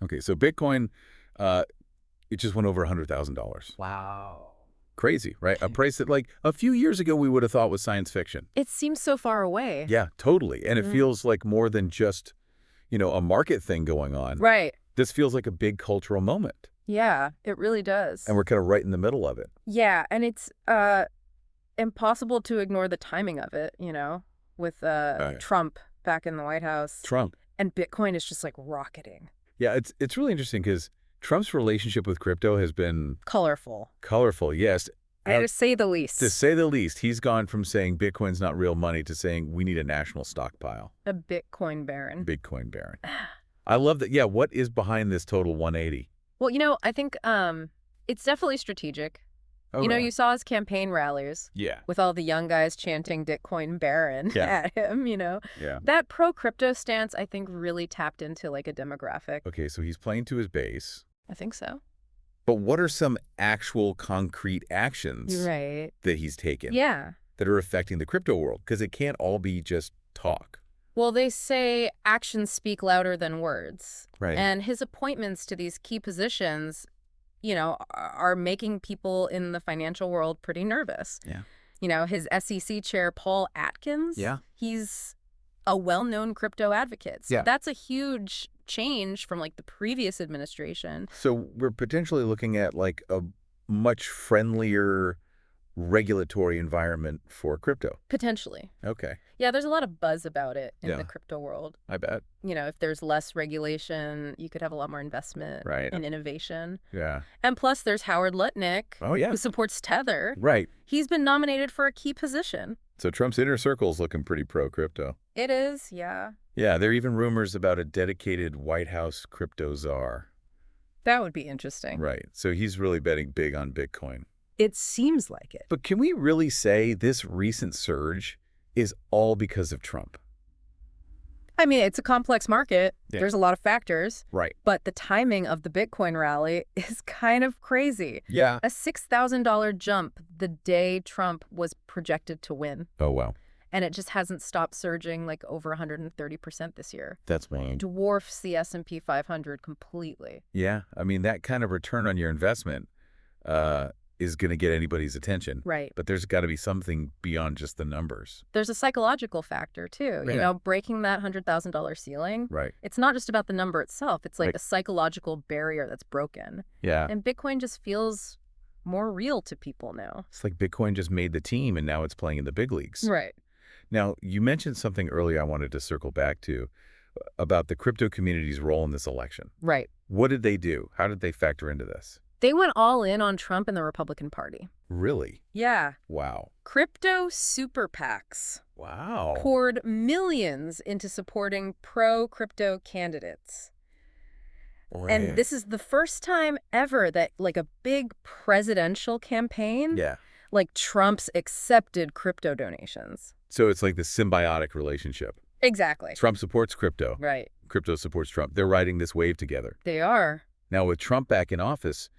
Okay, so Bitcoin, uh, it just went over $100,000. Wow. Crazy, right? A price that, like, a few years ago we would have thought was science fiction. It seems so far away. Yeah, totally. And it Mm. feels like more than just, a market thing going on. Right. This feels like a big cultural moment. Yeah, it really does. And we're kind of right in the middle of it. Yeah, and it's impossible to ignore the timing of it, with Right. Trump back in the White House. Trump. And Bitcoin is just like rocketing. Yeah, it's really interesting because Trump's relationship with crypto has been Colorful. colorful, yes. To say the least. To say the least, he's gone from saying Bitcoin's not real money to saying we need a national stockpile. A Bitcoin baron. Bitcoin baron. I love that. Yeah, what is behind this total 180? Well, I think it's definitely strategic. Oh, You saw his campaign rallies Yeah, with all the young guys chanting Bitcoin baron Yeah. at him, yeah. That pro-crypto stance, I think, really tapped into like a demographic. Okay, so he's playing to his base. I think so. But what are some actual concrete actions Right. that he's taken Yeah. that are affecting the crypto world? Because it can't all be just talk. Well, they say actions speak louder than words. Right. And his appointments to these key positions, are making people in the financial world pretty nervous. Yeah. His SEC chair, Paul Atkins, Yeah. he's a well-known crypto advocate. So Yeah. that's a huge change from like the previous administration. So we're potentially looking at like a much friendlier regulatory environment for crypto. Potentially. Okay, Yeah, there's a lot of buzz about it in Yeah. the crypto world. I bet. If there's less regulation, you could have a lot more investment Right. in innovation. Yeah. And plus, there's Howard Lutnick, Oh, yeah. who supports Tether. Right. He's been nominated for a key position. So Trump's inner circle's looking pretty pro-crypto. It is, yeah. Yeah, there are even rumors about a dedicated White House crypto czar. That would be interesting. Right. So he's really betting big on Bitcoin. It seems like it. But can we really say this recent surge is all because of Trump? I mean, it's a complex market. Yeah. There's a lot of factors. Right. But the timing of the Bitcoin rally is kind of crazy. Yeah. A $6,000 jump the day Trump was projected to win. Oh, wow. And it just hasn't stopped surging like over 130% this year. That's wild. Dwarfs the S&P 500 completely. Yeah. I mean, that kind of return on your investment is going to get anybody's attention. Right. But there's got to be something beyond just the numbers. There's a psychological factor, too. Yeah. Breaking that $100,000 ceiling. Right. It's not just about the number itself. It's like Right. a psychological barrier that's broken. Yeah. And Bitcoin just feels more real to people now. It's like Bitcoin just made the team and now it's playing in the big leagues. Right. Now, you mentioned something earlier I wanted to circle back to about the crypto community's role in this election. Right. What did they do? How did they factor into this? They went all in on Trump and the Republican Party. Really? Yeah. Wow. Crypto super PACs Wow. poured millions into supporting pro-crypto candidates. Right. And this is the first time ever that like a big presidential campaign, Yeah. like Trump's accepted crypto donations. So it's like the symbiotic relationship. Exactly. Trump supports crypto. Right. Crypto supports Trump. They're riding this wave together. They are. Now, with Trump back in office,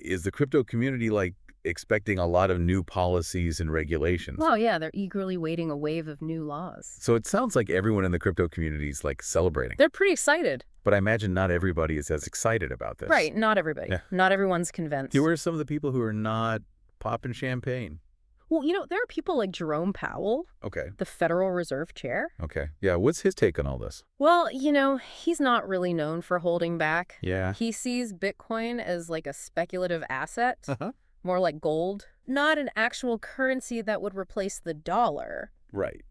is the crypto community like expecting a lot of new policies and regulations? Well, yeah, they're eagerly waiting a wave of new laws. So it sounds like everyone in the crypto community is like celebrating. They're pretty excited. But I imagine not everybody is as excited about this. Right. Not everybody. Yeah. Not everyone's convinced. Who are some of the people who are not popping champagne? Well, there are people like Jerome Powell, Okay. the Federal Reserve Chair. Okay. Yeah. What's his take on all this? Well, he's not really known for holding back. Yeah. He sees Bitcoin as like a speculative asset, Uh-huh. more like gold, not an actual currency that would replace the dollar. Right.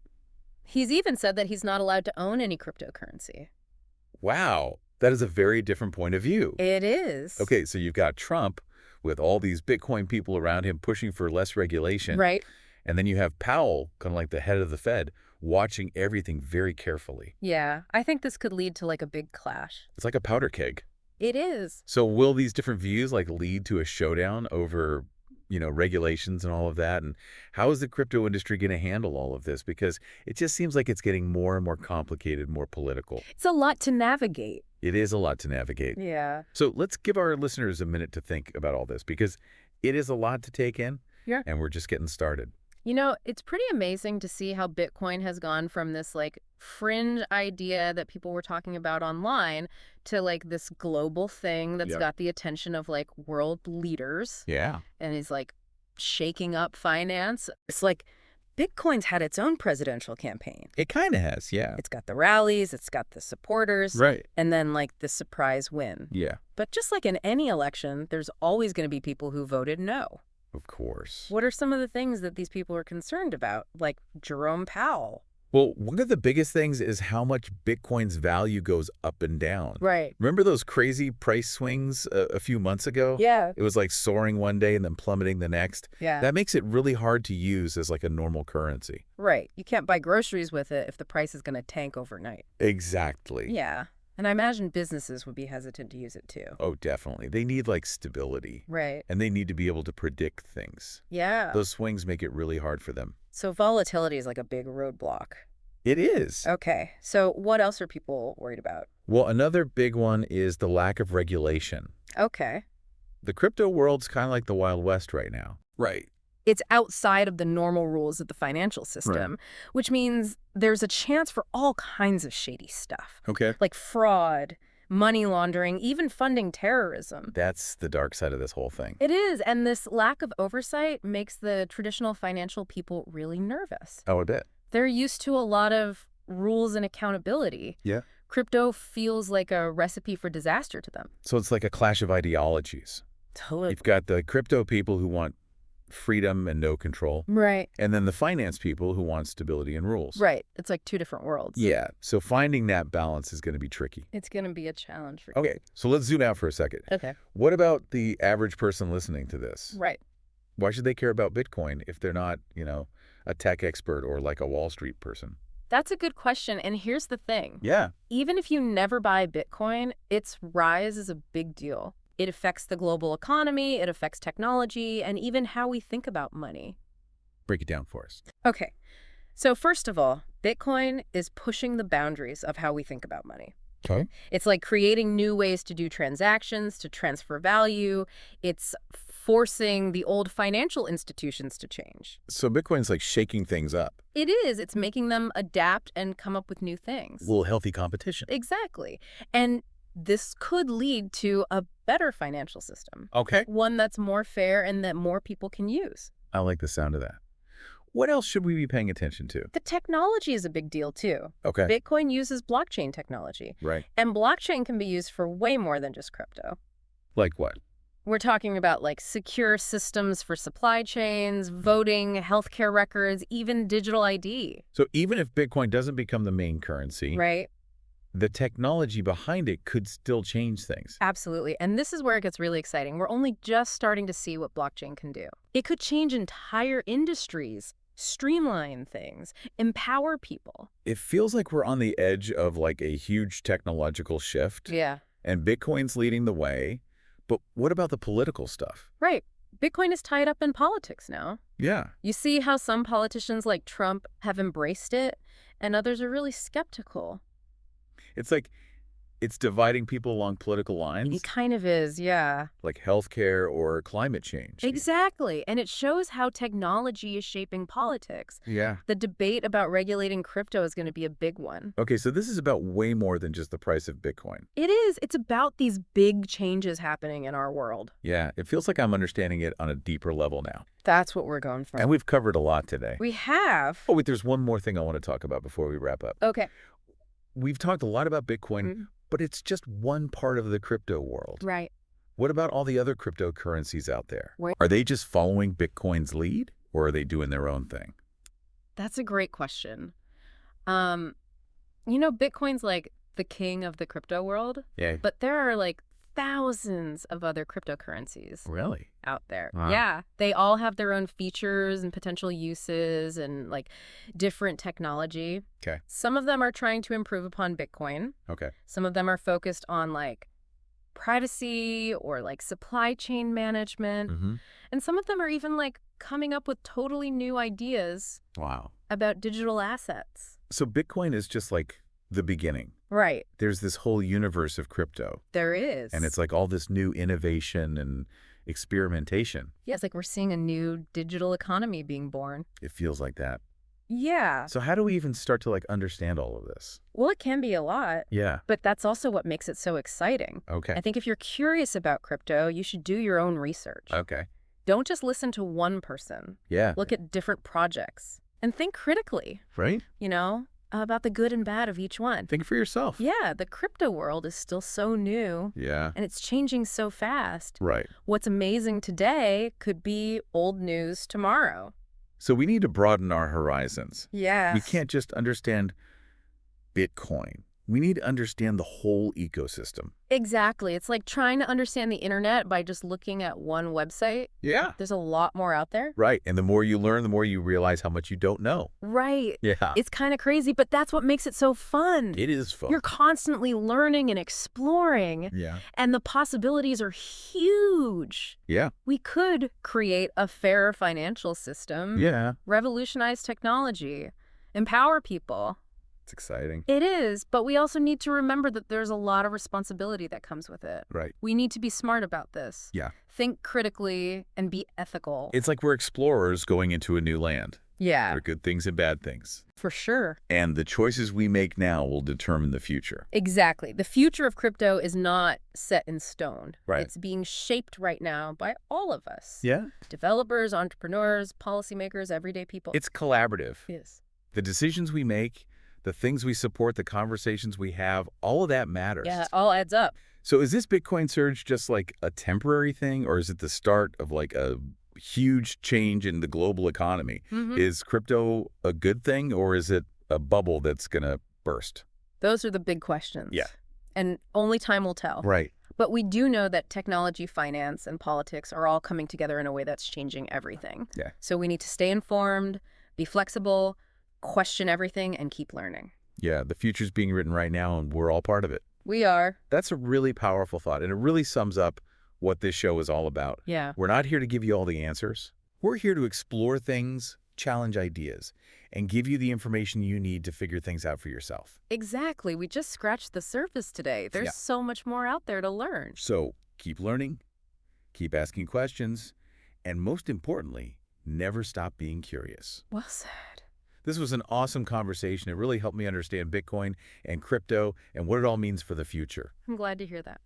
He's even said that he's not allowed to own any cryptocurrency. Wow. That is a very different point of view. It is. Okay. So you've got Trump with all these Bitcoin people around him pushing for less regulation. Right. And then you have Powell, kind of like the head of the Fed, watching everything very carefully. Yeah. I think this could lead to like a big clash. It's like a powder keg. It is. So will these different views like lead to a showdown over, regulations and all of that? And how is the crypto industry going to handle all of this? Because it just seems like it's getting more and more complicated, more political. It's a lot to navigate. It is a lot to navigate. Yeah. So let's give our listeners a minute to think about all this because it is a lot to take in. Yeah. And we're just getting started. You know, it's pretty amazing to see how Bitcoin has gone from this like fringe idea that people were talking about online to like this global thing that's Yep. got the attention of like world leaders Yeah. and is like shaking up finance. It's like Bitcoin's had its own presidential campaign. It kind of has, yeah. It's got the rallies, it's got the supporters, Right. and then like the surprise win. Yeah, But just like in any election, there's always going to be people who voted no. of course. What are some of the things that these people are concerned about, like Jerome Powell? Well, one of the biggest things is how much Bitcoin's value goes up and down. Right. Remember those crazy price swings a few months ago? Yeah. It was like soaring one day and then plummeting the next. Yeah. That makes it really hard to use as like a normal currency. Right. You can't buy groceries with it if the price is going to tank overnight. Exactly. Yeah. And I imagine businesses would be hesitant to use it too. Oh, definitely. They need like stability Right. and they need to be able to predict things. Yeah. Those swings make it really hard for them. So volatility is like a big roadblock. It is. Okay. So what else are people worried about? Well, another big one is the lack of regulation. Okay. The crypto world's kind of like the Wild West right now. Right. It's outside of the normal rules of the financial system, which means there's a chance for all kinds of shady stuff, Okay. like fraud, money laundering, even funding terrorism. That's the dark side of this whole thing. It is, and this lack of oversight makes the traditional financial people really nervous. Oh, I bet. They're used to a lot of rules and accountability. Yeah. Crypto feels like a recipe for disaster to them. So it's like a clash of ideologies. Totally. You've got the crypto people who want freedom and no control, Right. and then the finance people who want stability and rules. Right. It's like two different worlds. Yeah. So finding that balance is going to be tricky. It's going to be a challenge for Okay. So let's zoom out for a second. Okay. What about the average person listening to this? Right. Why should they care about Bitcoin if they're not, a tech expert or like a Wall Street person? That's a good question. And here's the thing. Yeah. Even if you never buy Bitcoin, its rise is a big deal. It affects the global economy, it affects technology, and even how we think about money. Break it down for us. Okay. So first of all, Bitcoin is pushing the boundaries of how we think about money. Okay. It's like creating new ways to do transactions, to transfer value. It's forcing the old financial institutions to change. So Bitcoin's like shaking things up. It is. It's making them adapt and come up with new things. A little healthy competition. Exactly. And this could lead to a better financial system, Okay. one that's more fair and that more people can use. I like the sound of that. What else should we be paying attention to? The technology is a big deal, too. Okay. Bitcoin uses blockchain technology, Right. and blockchain can be used for way more than just crypto. Like what? We're talking about like secure systems for supply chains, voting, healthcare records, even digital ID, So even if Bitcoin doesn't become the main currency, right? the technology behind it could still change things. Absolutely. And this is where it gets really exciting. We're only just starting to see what blockchain can do. It could change entire industries, streamline things, empower people. It feels like we're on the edge of like a huge technological shift, Yeah. and Bitcoin's leading the way. But what about the political stuff? Right. Bitcoin is tied up in politics now. Yeah. You see how some politicians like Trump have embraced it, and others are really skeptical. It's like it's dividing people along political lines, It kind of is, yeah. like healthcare or climate change. Exactly. And it shows how technology is shaping politics. Yeah. The debate about regulating crypto is going to be a big one. Okay, so this is about way more than just the price of Bitcoin. It is. It's about these big changes happening in our world. Yeah, it feels like I'm understanding it on a deeper level now. That's what we're going for. And we've covered a lot today. We have. Oh, wait, there's one more thing I want to talk about before we wrap up. Okay. We've talked a lot about Bitcoin, Mhm. but it's just one part of the crypto world. Right. What about all the other cryptocurrencies out there? Right. Are they just following Bitcoin's lead, or are they doing their own thing? That's a great question. Bitcoin's like the king of the crypto world, Yeah. but there are like thousands of other cryptocurrencies Really? out there. Wow. Yeah. They all have their own features and potential uses and like different technology. Okay. Some of them are trying to improve upon Bitcoin. Okay. Some of them are focused on like privacy or like supply chain management. Mm-hmm. And some of them are even like coming up with totally new ideas Wow. about digital assets. So Bitcoin is just like the beginning. Right. There's this whole universe of crypto, There is. and it's like all this new innovation and experimentation. Yeah, it's like we're seeing a new digital economy being born. It feels like that. Yeah. So how do we even start to like understand all of this? Well, it can be a lot, Yeah. but that's also what makes it so exciting. Okay. I think if you're curious about crypto, you should do your own research. Okay. Don't just listen to one person. Yeah. Look at different projects and think critically, Right? about the good and bad of each one. Think for yourself. Yeah, the crypto world is still so new Yeah. and it's changing so fast. Right. What's amazing today could be old news tomorrow. So we need to broaden our horizons. Yeah. We can't just understand Bitcoin. We need to understand the whole ecosystem. Exactly. It's like trying to understand the internet by just looking at one website. Yeah. There's a lot more out there. Right. And the more you learn, the more you realize how much you don't know. Right. Yeah. It's kind of crazy, but that's what makes it so fun. It is fun. You're constantly learning and exploring, Yeah. and the possibilities are huge. Yeah. We could create a fairer financial system, Yeah. revolutionize technology, empower people. It's exciting. It is, but we also need to remember that there's a lot of responsibility that comes with it. Right. We need to be smart about this. Yeah. Think critically and be ethical. It's like we're explorers going into a new land. Yeah, There are good things and bad things. for sure. And the choices we make now will determine the future. Exactly. The future of crypto is not set in stone. Right. It's being shaped right now by all of us. Yeah. Developers, entrepreneurs, policymakers, everyday people. It's collaborative. Yes. The decisions we make, the things we support, the conversations we have, all of that matters. Yeah, it all adds up. So is this Bitcoin surge just like a temporary thing, or is it the start of like a huge change in the global economy? Mhm. Is crypto a good thing, or is it a bubble that's going to burst? Those are the big questions. Yeah. And only time will tell. Right. But we do know that technology, finance, and politics are all coming together in a way that's changing everything. Yeah. So we need to stay informed, be flexible, question everything, and keep learning. Yeah, the future's being written right now, and we're all part of it. We are. That's a really powerful thought, and it really sums up what this show is all about. Yeah. We're not here to give you all the answers. We're here to explore things, challenge ideas, and give you the information you need to figure things out for yourself. Exactly. We just scratched the surface today. There's Yeah. so much more out there to learn. So keep learning, keep asking questions, and most importantly, never stop being curious. Well said. This was an awesome conversation. It really helped me understand Bitcoin and crypto and what it all means for the future. I'm glad to hear that.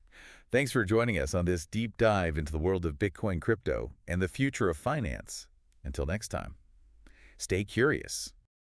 Thanks for joining us on this deep dive into the world of Bitcoin, crypto, and the future of finance. Until next time, stay curious.